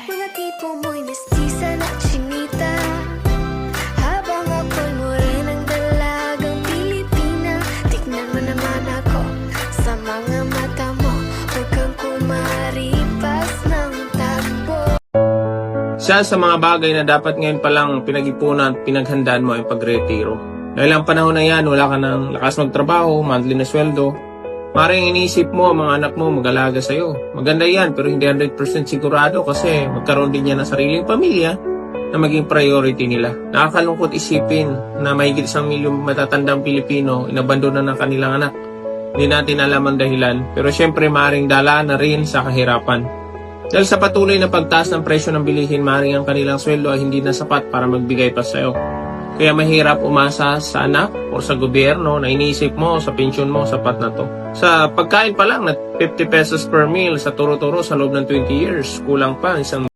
Mga tipo mo'y mestiza na chinita, habang ako'y morenang dalagang Pilipina. Tignan mo naman ako sa mga mata mo, huwag kang kumaripas ng takbo. Isa sa mga bagay na dapat ngayon palang pinag-ipunan at pinaghandaan mo ay pagretiro. Dahil ang panahon na yan, wala ka ng lakas magtrabaho, monthly na sweldo. Maring iniisip mo, mga anak mo mag-alaga sa'yo. Maganda yan, pero hindi 100% sigurado kasi magkaroon din yan ng sariling pamilya na maging priority nila. Nakakalungkot isipin na mahigit 1 milyong matatandang Pilipino inabandona ng kanilang anak. Hindi natin alam ang dahilan, pero syempre maring dala na rin sa kahirapan. Dahil sa patuloy na pagtaas ng presyo ng bilihin, maring ang kanilang sweldo ay hindi na sapat para magbigay pa sa'yo. Kaya mahirap umasa sa anak o sa gobyerno na iniisip mo sa pensyon mo, sapat na to. Sa pagkain pa lang na 50 pesos per meal sa turo-turo sa loob ng 20 years, kulang pa isang